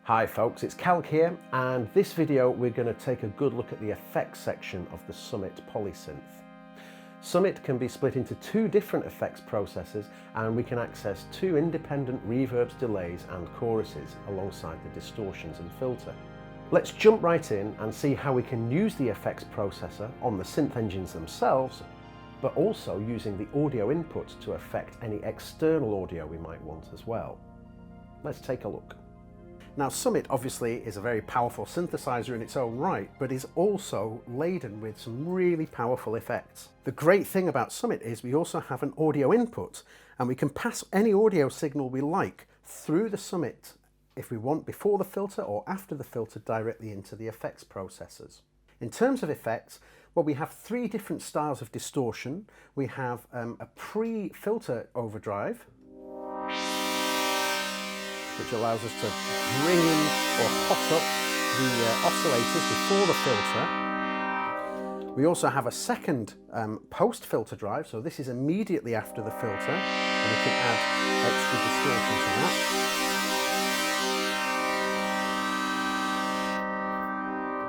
Hi folks, it's CALC here, and this video we're going to take a good look at the effects section of the Summit Polysynth. Summit can be split into two different effects processes, and we can access two independent reverbs, delays and choruses alongside the distortions and filter. Let's jump right in and see how we can use the effects processor on the synth engines themselves, but also using the audio inputs to affect any external audio we might want as well. Let's take a look. Now, Summit obviously is a very powerful synthesizer in its own right, but is also laden with some really powerful effects. The great thing about Summit is we also have an audio input, and we can pass any audio signal we like through the Summit if we want, before the filter or after the filter, directly into the effects processors. In terms of effects, well, we have three different styles of distortion. We have a pre-filter overdrive, which allows us to bring in or hot up the oscillators before the filter. We also have a second post-filter drive, so this is immediately after the filter, and we can add extra distortion to that.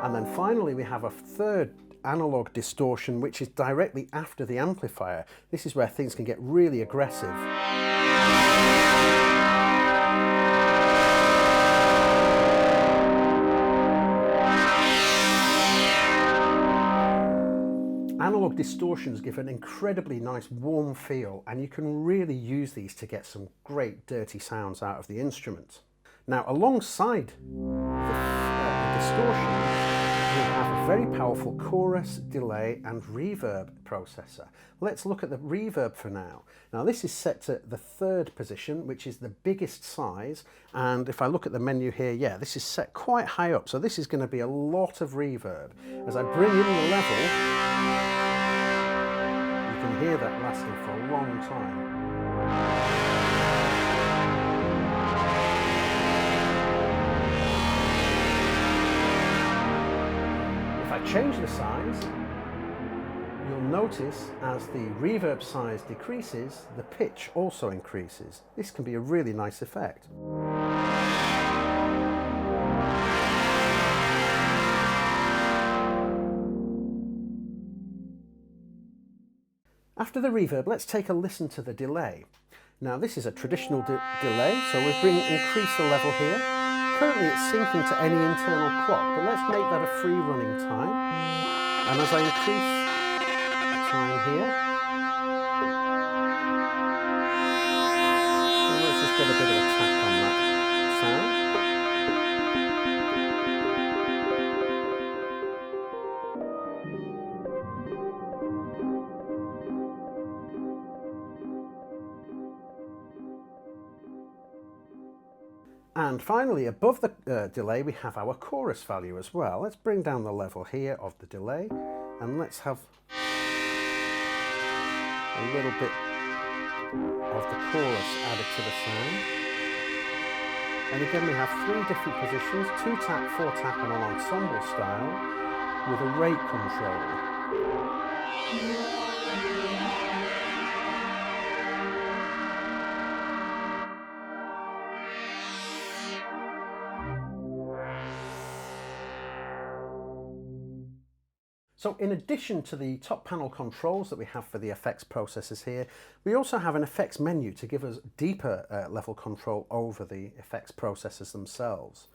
And then finally we have a third analog distortion, which is directly after the amplifier. This is where things can get really aggressive. Analog distortions give an incredibly nice warm feel, and you can really use these to get some great dirty sounds out of the instrument. Now, alongside the distortion, we have a very powerful chorus, delay and reverb processor. Let's look at the reverb for now. Now, this is set to the third position, which is the biggest size, and if I look at the menu here, yeah, this is set quite high up, so this is going to be a lot of reverb. As I bring in the level, you can hear that lasting for a long time. If I change the size, you'll notice as the reverb size decreases, the pitch also increases. This can be a really nice effect. After the reverb, let's take a listen to the delay. Now, this is a traditional delay, so we'll increase the level here. Currently it's syncing to any internal clock, but let's make that a free running time. And as I increase the time here, and let's just get a bit of a tap on that sound. And finally, above the delay, we have our chorus value as well. Let's bring down the level here of the delay, and let's have a little bit of the chorus added to the sound. And again, we have three different positions: 2-tap, 4-tap and an ensemble style with a rate control. So in addition to the top panel controls that we have for the effects processors here, we also have an effects menu to give us deeper level control over the effects processors themselves.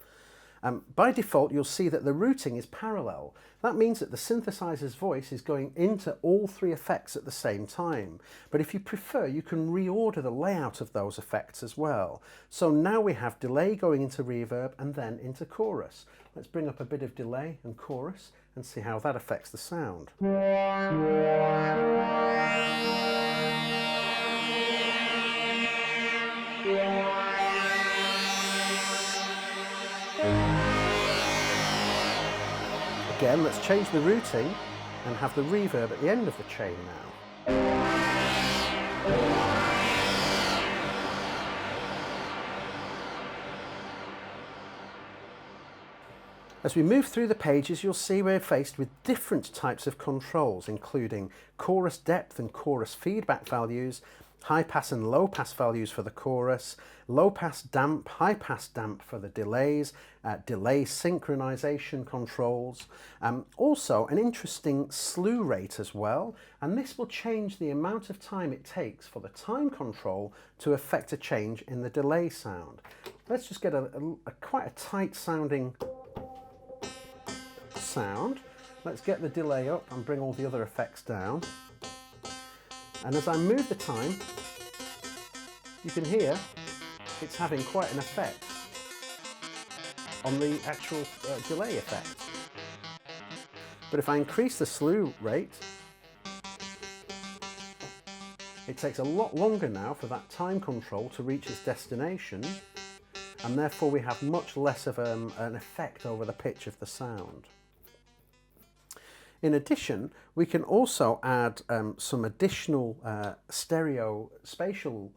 By default, you'll see that the routing is parallel. That means that the synthesizer's voice is going into all three effects at the same time. But if you prefer, you can reorder the layout of those effects as well. So now we have delay going into reverb and then into chorus. Let's bring up a bit of delay and chorus and see how that affects the sound. Again, let's change the routing and have the reverb at the end of the chain now. As we move through the pages, you'll see we're faced with different types of controls, including chorus depth and chorus feedback values, high pass and low pass values for the chorus, low pass damp, high pass damp for the delays, delay synchronization controls, also an interesting slew rate as well, and this will change the amount of time it takes for the time control to affect a change in the delay sound. Let's just get a quite a tight sounding sound. Let's get the delay up and bring all the other effects down. And as I move the time, you can hear it's having quite an effect on the actual delay effect. But if I increase the slew rate, it takes a lot longer now for that time control to reach its destination, and therefore we have much less of an effect over the pitch of the sound. In addition, we can also add some additional stereo spatial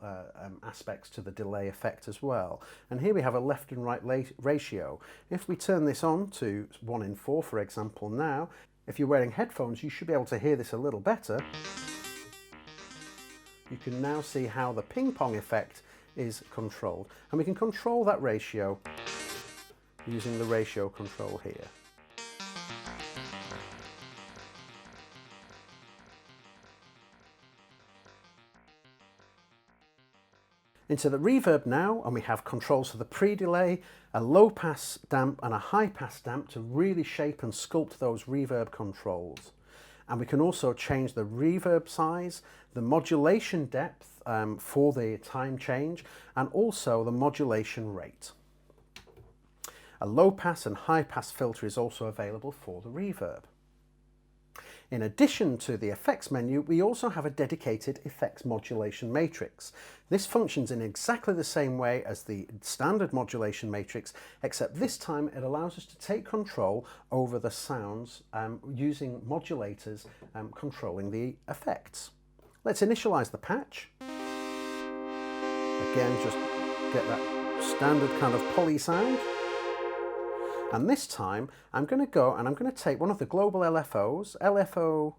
aspects to the delay effect as well. And here we have a left and right ratio. If we turn this on to 1:4, for example, now, if you're wearing headphones, you should be able to hear this a little better. You can now see how the ping pong effect is controlled. And we can control that ratio using the ratio control here. Into the reverb now, and we have controls for the pre-delay, a low pass damp and a high pass damp to really shape and sculpt those reverb controls. And we can also change the reverb size, the modulation depth for the time change, and also the modulation rate. A low pass and high pass filter is also available for the reverb. In addition to the effects menu, we also have a dedicated effects modulation matrix. This functions in exactly the same way as the standard modulation matrix, except this time it allows us to take control over the sounds using modulators controlling the effects. Let's initialize the patch. Again, just get that standard kind of poly sound. And this time I'm going to go and I'm going to take one of the global LFOs, LFO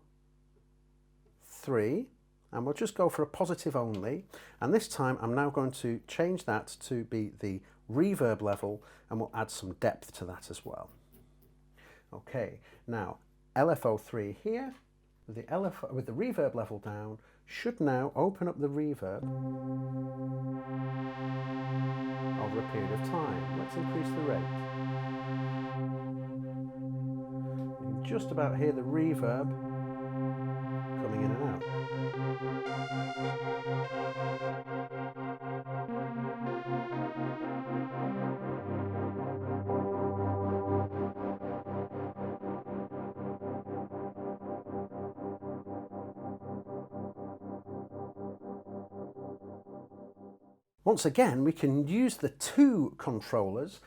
3, and we'll just go for a positive only. And this time I'm now going to change that to be the reverb level, and we'll add some depth to that as well. Okay, now LFO 3 here, with the reverb level down, should now open up the reverb over a period of time. Let's increase the rate. Just about hear the reverb coming in and out. Once again, we can use the two controllers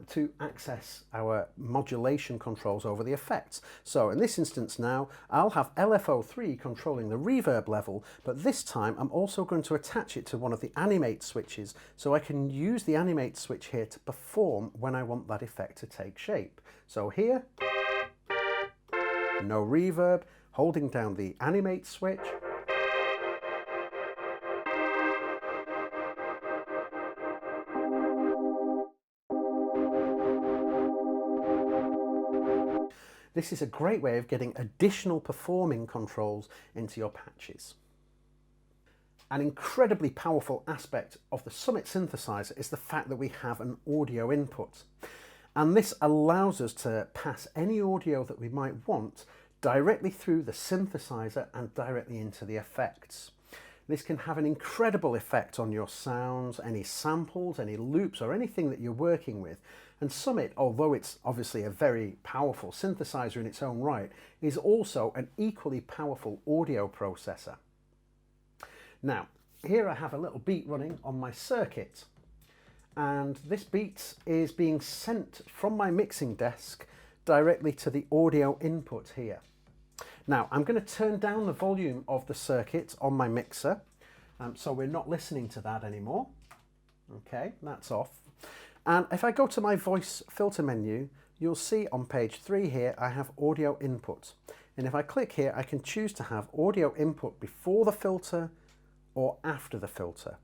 to access our modulation controls over the effects. So in this instance now, I'll have LFO 3 controlling the reverb level, but this time I'm also going to attach it to one of the animate switches, so I can use the animate switch here to perform when I want that effect to take shape. So here, no reverb, holding down the animate switch, this is a great way of getting additional performing controls into your patches. An incredibly powerful aspect of the Summit synthesizer is the fact that we have an audio input. And this allows us to pass any audio that we might want directly through the synthesizer and directly into the effects. This can have an incredible effect on your sounds, any samples, any loops, or anything that you're working with. And Summit, although it's obviously a very powerful synthesizer in its own right, is also an equally powerful audio processor. Now, here I have a little beat running on my circuit, and this beat is being sent from my mixing desk directly to the audio input here. Now, I'm going to turn down the volume of the circuit on my mixer, so we're not listening to that anymore. Okay, that's off. And if I go to my voice filter menu, you'll see on page 3 here, I have audio input. And if I click here, I can choose to have audio input before the filter or after the filter.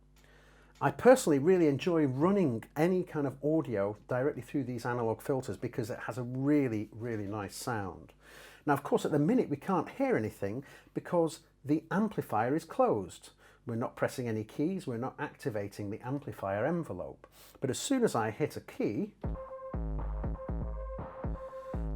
I personally really enjoy running any kind of audio directly through these analog filters because it has a really, really nice sound. Now, of course, at the minute we can't hear anything because the amplifier is closed. We're not pressing any keys, we're not activating the amplifier envelope. But as soon as I hit a key,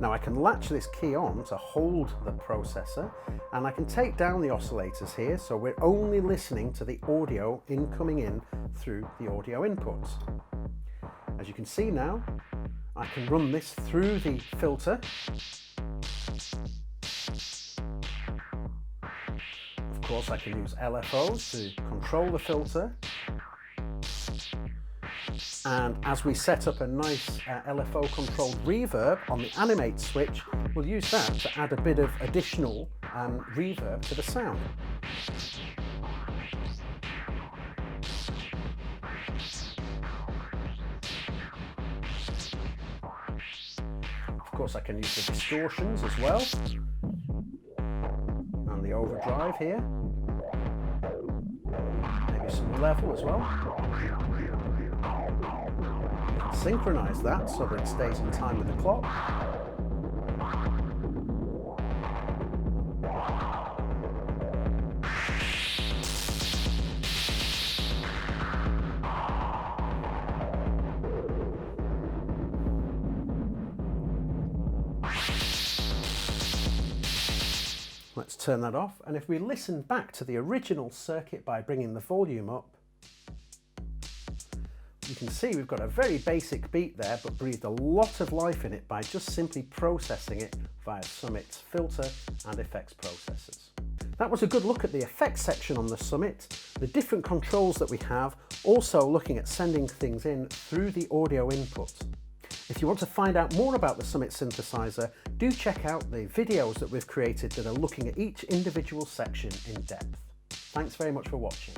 now I can latch this key on to hold the processor, and I can take down the oscillators here, so we're only listening to the audio coming in through the audio inputs. As you can see now, I can run this through the filter. Of course, I can use LFOs to control the filter. And as we set up a nice LFO controlled reverb on the animate switch, we'll use that to add a bit of additional reverb to the sound. Of course, I can use the distortions as well, and the overdrive here, maybe some level as well. Synchronize that so that it stays in time with the clock. Let's turn that off, and if we listen back to the original circuit by bringing the volume up, you can see we've got a very basic beat there, but breathed a lot of life in it by just simply processing it via Summit's filter and effects processors. That was a good look at the effects section on the Summit, the different controls that we have, also looking at sending things in through the audio input. If you want to find out more about the Summit synthesizer, do check out the videos that we've created that are looking at each individual section in depth. Thanks very much for watching.